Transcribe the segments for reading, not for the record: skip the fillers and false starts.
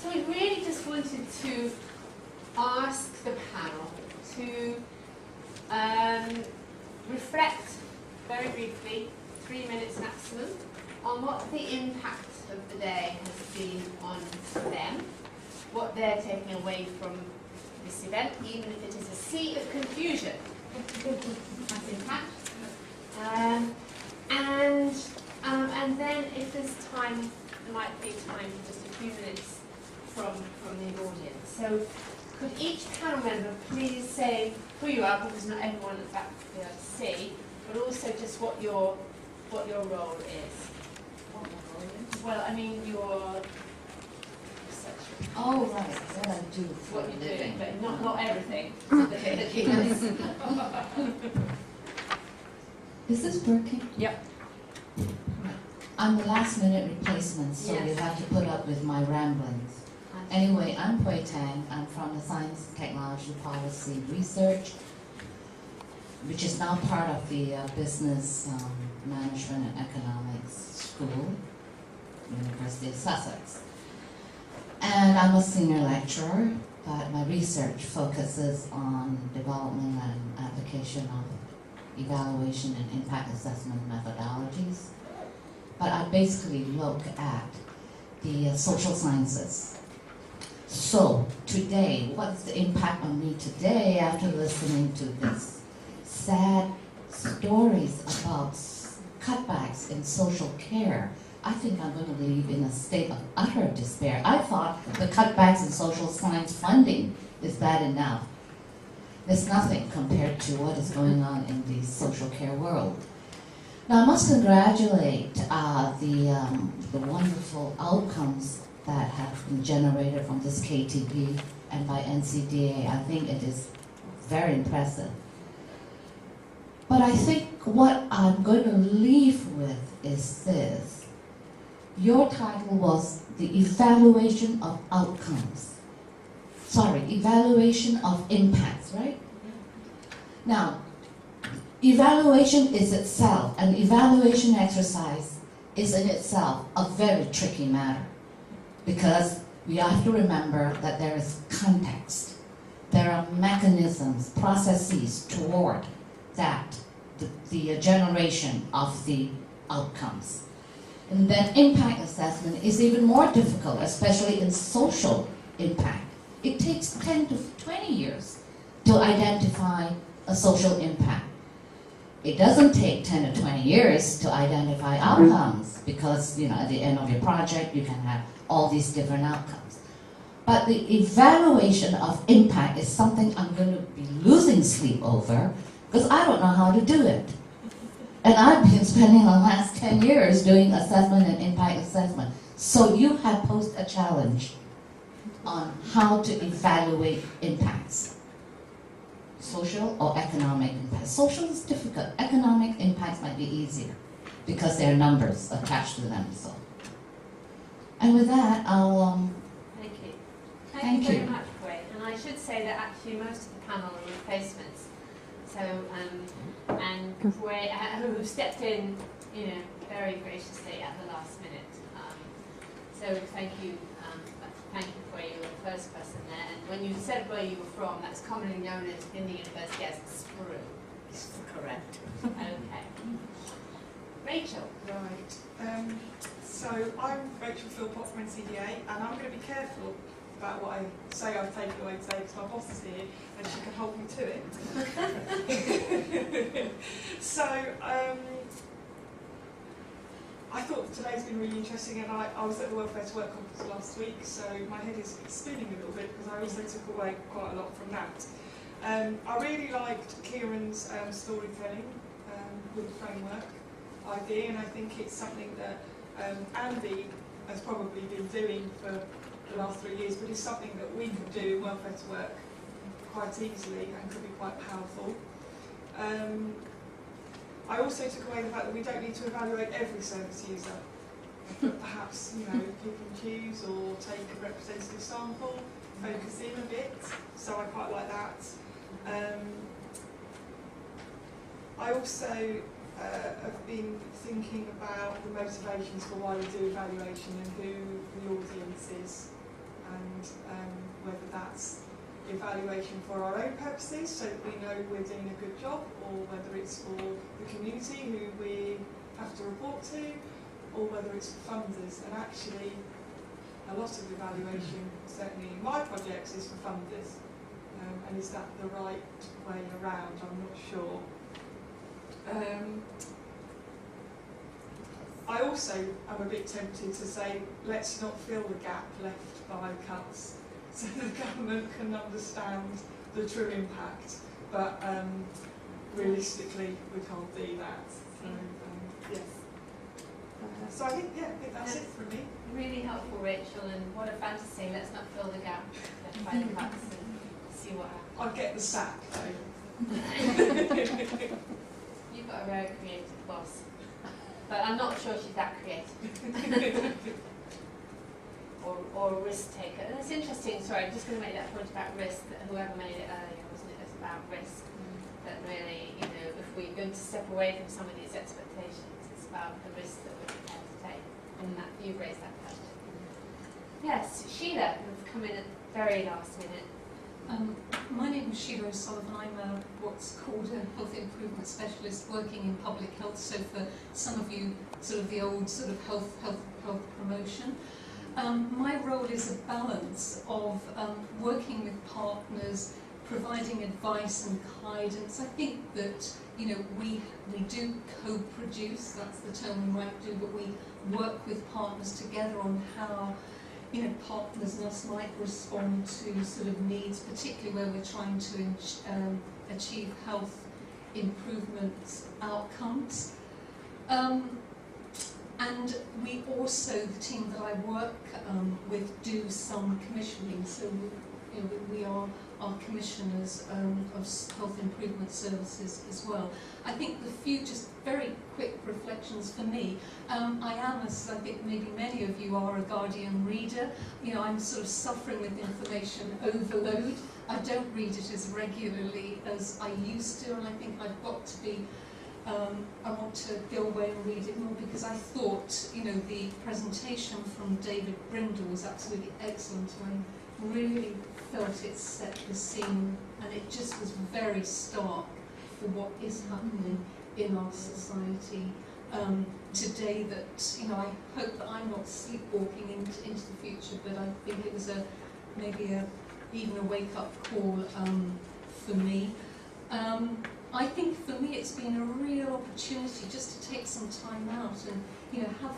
So we really just wanted to ask the panel to reflect very briefly, 3 minutes maximum, on what the impact of the day has been on them, what they're taking away from this event, even if it is a sea of confusion. That's impact. And then if there's time, there might be time for just a few minutes from the audience. So could each panel member please say who you are, because not everyone at the back will be able to see, but also just what your role is. What my role is? Well, I mean your research. Oh, right. What I do for What a you living. do, but not everything. Is this working? Yep. I'm the last minute replacement, so Yes. you have to put up with my ramblings. Anyway, I'm Hui Tang. I'm from the Science, Technology, Policy, Research, which is now part of the Business Management and Economics School, University of Sussex. And I'm a senior lecturer, but my research focuses on development and application of evaluation and impact assessment methodologies. But I basically look at the social sciences. So today, what is the impact on me today after listening to this sad stories about cutbacks in social care? I think I'm going to leave in a state of utter despair. I thought the cutbacks in social science funding is bad enough. There's nothing compared to what is going on in the social care world. Now I must congratulate the wonderful outcomes that have been generated from this KTP and by NCDA. I think it is very impressive. But I think what I'm going to leave with is this. Your title was the evaluation of outcomes. Sorry, evaluation of impacts, right? Now, evaluation is itself, an evaluation exercise is in itself a very tricky matter, because we have to remember that there is context. There are mechanisms, processes toward that, the generation of the outcomes. And then impact assessment is even more difficult, especially in social impact. It takes 10 to 20 years to identify a social impact. It doesn't take 10 to 20 years to identify outcomes, because at the end of your project you can have all these different outcomes. But the evaluation of impact is something I'm going to be losing sleep over, because I don't know how to do it. And I've been spending the last 10 years doing assessment and impact assessment. So you have posed a challenge on how to evaluate impacts. Social or economic impact. Social is difficult. Economic impacts might be easier because there are numbers attached to them. So, and with that, I'll. Thank you. Thank you very you. much, Hui. And I should say that actually most of the panel are replacements. So, and Hui, who stepped in, very graciously at the last minute. So thank you. Thank you, Hui. You were the first person there. And when you said where you were from, that's commonly known as in the university as Sprue. Yes, correct. Okay. Rachel. Right. So I'm Rachel Philpott from NCDA, and I'm going to be careful about what I say I've taken away today, because my boss is here and she can hold me to it. So I thought today's been really interesting, and I was at the Welfare to Work conference last week, so my head is spinning a little bit because I also took away quite a lot from that. I really liked Kieran's storytelling with the framework idea, and I think it's something that Andy has probably been doing for the last 3 years, but it's something that we could do in Welfare to Work quite easily and could be quite powerful. I also took away the fact that we don't need to evaluate every service user. But perhaps, pick and choose or take a representative sample, focus in a bit, so I quite like that. I also have been thinking about the motivations for why we do evaluation and who the audience is. And evaluation for our own purposes, so that we know we're doing a good job, or whether it's for the community who we have to report to, or whether it's for funders. And actually, a lot of evaluation, certainly in my projects, is for funders. And is that the right way around? I'm not sure. I also am a bit tempted to say, let's not fill the gap left by cuts, so the government can understand the true impact. But realistically, we can't do that. So, yes. So I think that's it from me. Really helpful, Rachel, and what a fantasy. Let's not fill the gap left by the cuts and see what happens. I'd get the sack, though. You've got a very creative boss. But I'm not sure she's that creative. or a risk taker. And it's interesting, sorry, I'm just going to make that point about risk, that whoever made it earlier, wasn't it? It's about risk. That really, you know, if we're going to step away from some of these expectations, it's about the risk that we're prepared to take. And that you've raised that question. Yes, Sheila, who's come in at the very last minute. My name is Sheila O'Sullivan. I'm what's called a health improvement specialist working in public health. So for some of you, sort of the old sort of health promotion. My role is a balance of working with partners, providing advice and guidance. I think that, you know, we do co-produce, that's the term we might do, but we work with partners together on how, you know, partners and us might respond to sort of needs, particularly where we're trying to achieve health improvement outcomes. And we also, the team that I work with, do some commissioning. So we are commissioners of health improvement services as well. I think the few just very quick reflections for me. I am, as I think maybe many of you are, a Guardian reader. You know, I'm sort of suffering with information overload. I don't read it as regularly as I used to, and I think I've got to be. I want to go away and read it more, because I thought, you know, the presentation from David Brindle was absolutely excellent, and I really felt it set the scene, and it just was very stark for what is happening in our society today. That, you know, I hope that I'm not sleepwalking into the future, but I think it was maybe even a wake-up call for me. I think for me it's been a real opportunity just to take some time out and, you know, have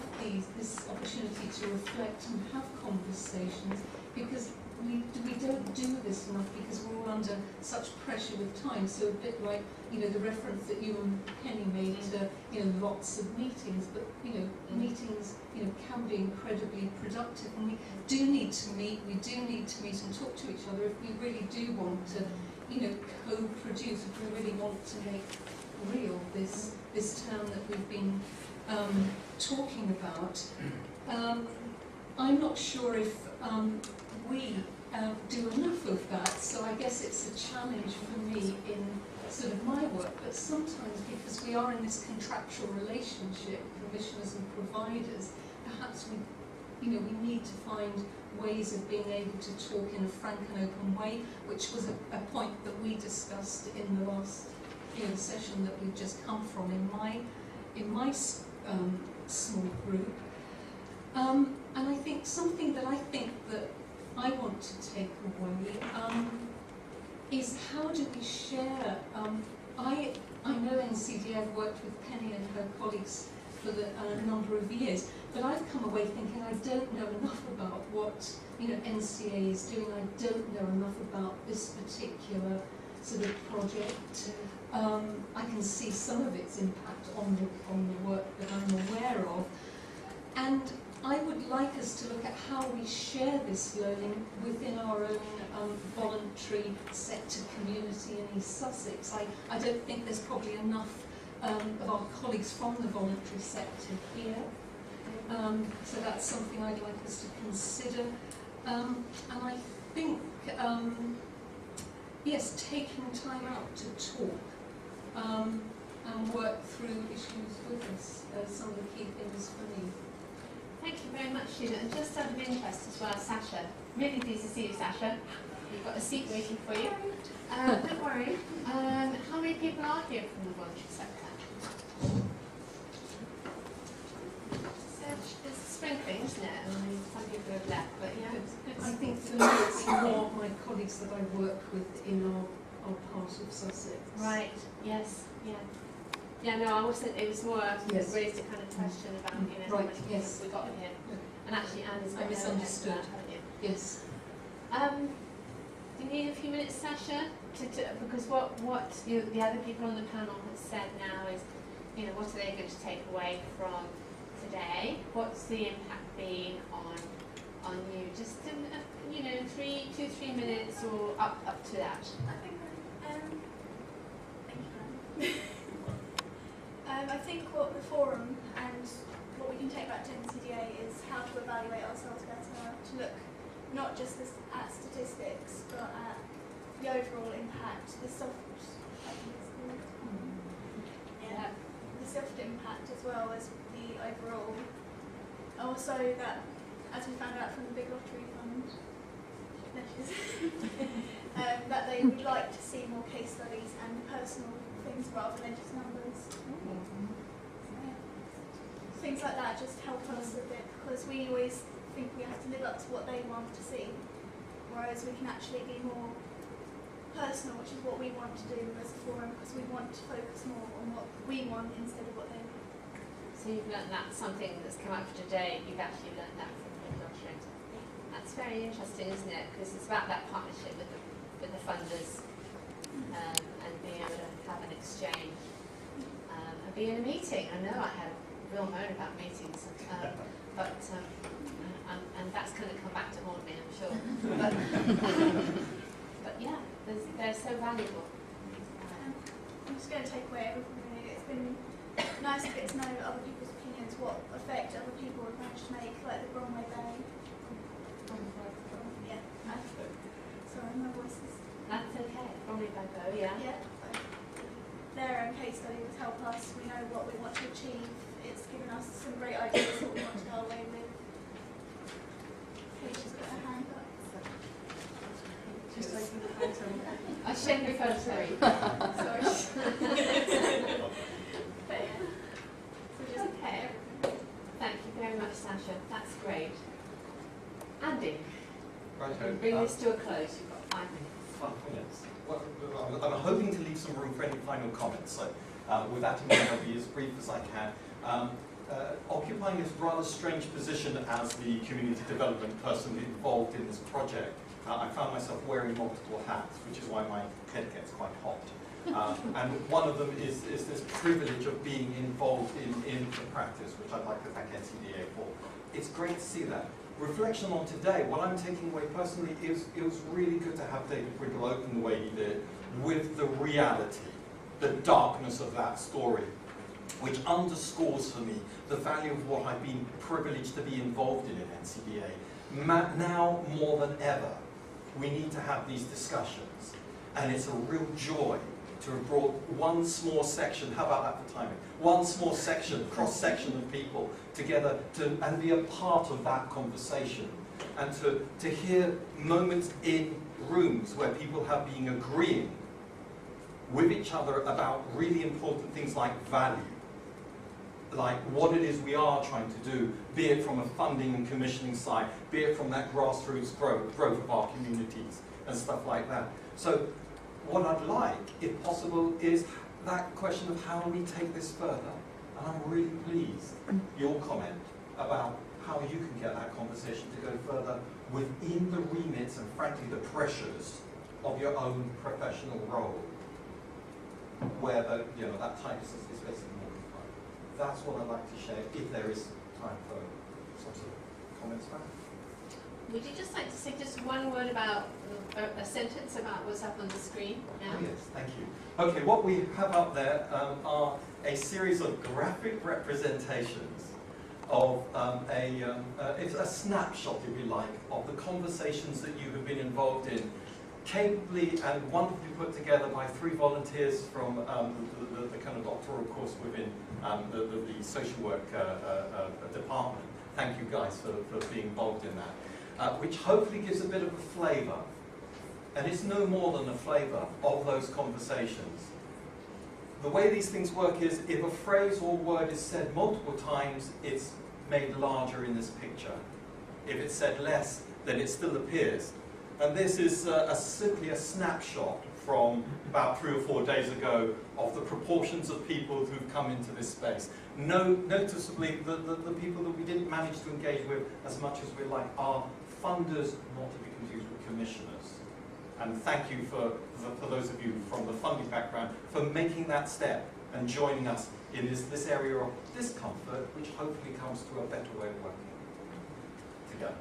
this opportunity to reflect and have conversations, because we don't do this enough, because we're all under such pressure with time. So a bit like, you know, the reference that you and Penny made to, you know, lots of meetings, but, you know, meetings, you know, can be incredibly productive, and we do need to meet and talk to each other if we really do want to, you know, co-produce, if we really want to make real this term that we've been talking about. I'm not sure if we do enough of that, so I guess it's a challenge for me in sort of my work, but sometimes because we are in this contractual relationship, commissioners and providers, perhaps we need to find ways of being able to talk in a frank and open way, which was a point that we discussed in the last, you know, session that we've just come from in my small group. And I think something that I want to take away is, how do we share? I know NCD, I've worked with Penny and her colleagues for a number of years, but I've come away thinking I don't know enough about what, you know, NCA is doing. I don't know enough about this particular sort of project. I can see some of its impact on the work that I'm aware of, and I would like us to look at how we share this learning within our own voluntary sector community in East Sussex. I don't think there's probably enough of our colleagues from the voluntary sector here. So that's something I'd like us to consider. And I think, yes, taking time out to talk and work through issues with us are some of the key things for me. Thank you very much, Sheila. And just out of interest as well, Sasha, really pleased to see you, Sasha. You've got a seat waiting for you. Don't worry. How many people are here from the voluntary sector? So it's sprinkling, isn't it? I mean, some people have left, but yeah, it's good. I think for me it's more my colleagues that I work with in our part of Sussex. Right. Yes. Yeah. Yeah. No, I wasn't. It was more Yes. raised a kind of question about how Right, many yes. people we got here. And actually, Anne's I got misunderstood. that, haven't you? Yes. Do you need a few minutes, Sasha? Because what the other people on the panel have said now is, what are they going to take away from today? What's the impact been on you? Just in, 2-3 minutes or up to that. I think, thank you, Anne. I think what the forum and what we can take back to NCDA is how to evaluate ourselves better, to look not just at statistics, but at the overall impact, the soft, I think it's called, the soft impact as well as the overall. Also that, as we found out from the Big Lottery Fund, that they would like to see more case studies and personal things rather than just numbers. Things like that just help us a bit, because we always think we have to live up to what they want to see, whereas we can actually be more personal, which is what we want to do as a forum, because we want to focus more on what we want instead of what they want. So you've learned that something that's come out for today. You've actually learned that from Big Lottery. That's very interesting, isn't it? Because it's about that partnership with the funders and being able to have an exchange and be in a meeting. I know I had a real moan about meetings, but that's going to come back to haunt me, I'm sure. But yeah, they're so valuable. I'm just going to take away everything really. It's been nice to get to know other people's opinions, what effect other people have managed to make, like the Bromley Bay. Yeah. Sorry, my voice is... That's okay. Probably by Bo, yeah. Yeah. Their case study would help us. We know what we want to achieve. It's given us some great ideas what we want to go away with. She's got her hand up. Just taking the photo. I shake your phone, sorry. Sorry. But yeah. So just Okay. Thank you very much, Sasha. That's great. Andy, Right, bring this to a close. You've got 5 minutes. 5 minutes. Well, I'm hoping to leave some room for any final comments, so with that in mind, I'll be as brief as I can. Occupying this rather strange position as the community development person involved in this project, I found myself wearing multiple hats, which is why my head gets quite hot. And one of them is this privilege of being involved in the practice, which I'd like to thank NCDA for. It's great to see that. Reflection on today, what I'm taking away personally is it was really good to have David Brindle open the way he did with the reality, the darkness of that story, which underscores for me the value of what I've been privileged to be involved in NCDA. Now more than ever, we need to have these discussions, and it's a real joy to have brought one small section, how about that for timing, one small section, cross-section of people together and be a part of that conversation, and to hear moments in rooms where people have been agreeing with each other about really important things like value, like what it is we are trying to do, be it from a funding and commissioning side, be it from that grassroots growth of our communities and stuff like that. So what I'd like, if possible, is that question of how we take this further. And I'm really pleased your comment about how you can get that conversation to go further within the remits and frankly the pressures of your own professional role, where that type is basically more confined. That's what I'd like to share if there is time for some sort of comments back. Would you just like to say just one word about, a sentence about what's up on the screen now? Oh yes, thank you. Okay, what we have up there are a series of graphic representations of it's a snapshot, if you like, of the conversations that you have been involved in, capably and wonderfully put together by 3 volunteers from the kind of doctoral course within the social work department. Thank you guys for being involved in that. Which hopefully gives a bit of a flavour and it's no more than a flavour of those conversations. The way these things work is, if a phrase or word is said multiple times, it's made larger in this picture. If it's said less, then it still appears. And this is simply a snapshot from about 3 or 4 days ago of the proportions of people who've come into this space. Noticeably, the people that we didn't manage to engage with as much as we like are funders, not to be confused with commissioners. And thank you for those of you from the funding background for making that step and joining us in this area of discomfort, which hopefully comes to a better way of working together.